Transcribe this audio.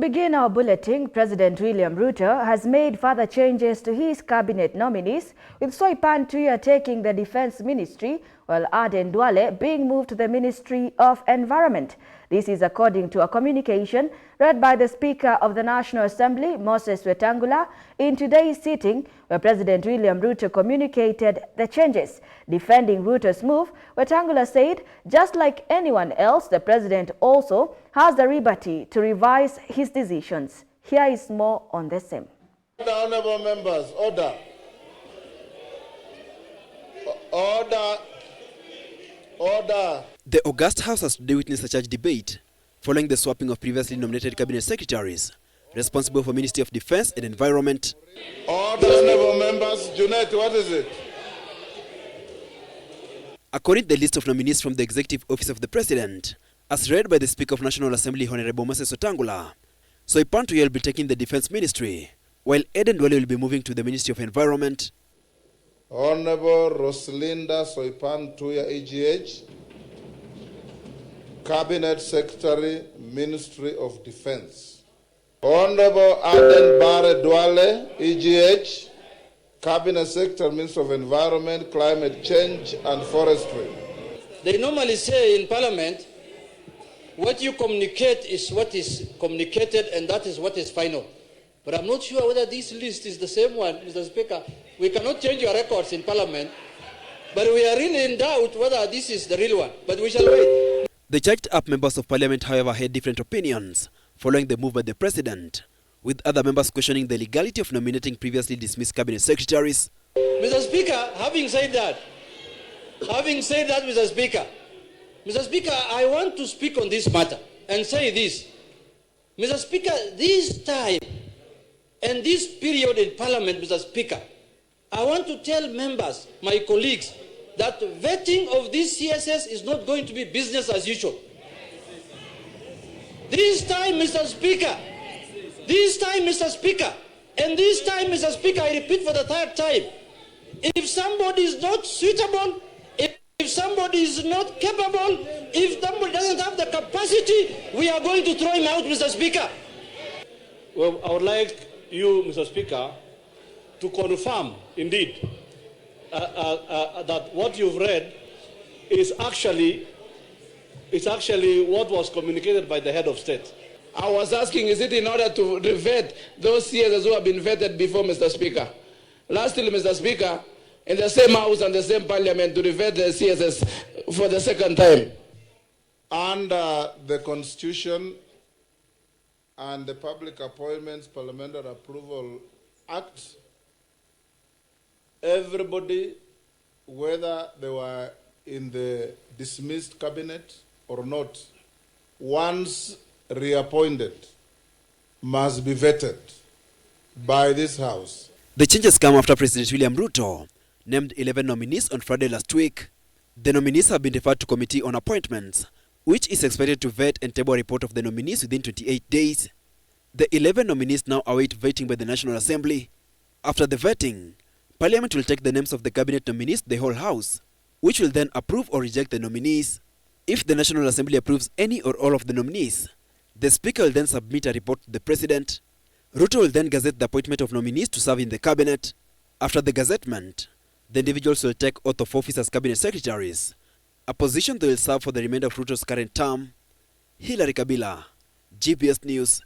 Begin our bulletin. President William Ruto has made further changes to his cabinet nominees, with Soipan taking the Defense Ministry, while Duale being moved to the Ministry of Environment. This is according to a communication read by the Speaker of the National Assembly, Moses Wetangula, in today's sitting, where President William Ruto communicated the changes. Defending Ruto's move, Wetangula said, just like anyone else, the president also has the liberty to revise his decisions. Here is more on the same. Honorable members, order. Order. Order. The August House has today witnessed a charge debate following the swapping of previously nominated cabinet secretaries responsible for Ministry of Defense and Environment. Order, honorable members. Junet, what is it? According to the list of nominees from the Executive Office of the President, as read by the Speaker of National Assembly, Honorable Moses Wetangula, Soipan will be taking the Defense Ministry, while Duale will be moving to the Ministry of Environment. Honorable Roslinda Soipan Tuya EGH, Cabinet Secretary, Ministry of Defense. Honorable Duale EGH, Cabinet Secretary, Ministry of Environment, Climate Change and Forestry. They normally say in Parliament, what you communicate is what is communicated and that is what is final. But I'm not sure whether this list is the same one, Mr. Speaker. We cannot change your records in Parliament, but we are really in doubt whether this is the real one. But we shall wait. The charged-up members of Parliament, however, had different opinions following the move by the President, with other members questioning the legality of nominating previously dismissed cabinet secretaries. Mr. Speaker, having said that, Mr. Speaker, I want to speak on this matter and say this. Mr. Speaker, this time and this period in Parliament, Mr. Speaker, I want to tell members, my colleagues, that vetting of this CSS is not going to be business as usual. This time, Mr. Speaker, and this time, Mr. Speaker, I repeat for the third time, if somebody is not suitable, if somebody is not capable, if somebody doesn't have the capacity, we are going to throw him out, Mr. Speaker. Well, I would like you, Mr. Speaker, to confirm, indeed, that what you've read is actually what was communicated by the head of state. I was asking, is it in order to vet those CSs who have been vetted before, Mr. Speaker? Lastly, Mr. Speaker, in the same house and the same parliament to vet the CSs for the second time. Under the Constitution and the Public Appointments Parliamentary Approval Act, everybody, whether they were in the dismissed cabinet or not, once reappointed, must be vetted by this House. The changes come after President William Ruto named 11 nominees on Friday last week. The nominees have been referred to Committee on Appointments, which is expected to vet and table a report of the nominees within 28 days. The 11 nominees now await vetting by the National Assembly. After the vetting, Parliament will take the names of the cabinet nominees to the whole House, which will then approve or reject the nominees. If the National Assembly approves any or all of the nominees, the Speaker will then submit a report to the President. Ruto will then gazette the appointment of nominees to serve in the cabinet. After the gazettement, the individuals will take oath of office as cabinet secretaries, a position they will serve for the remainder of Ruto's current term. Hilary Kabila, GPS News.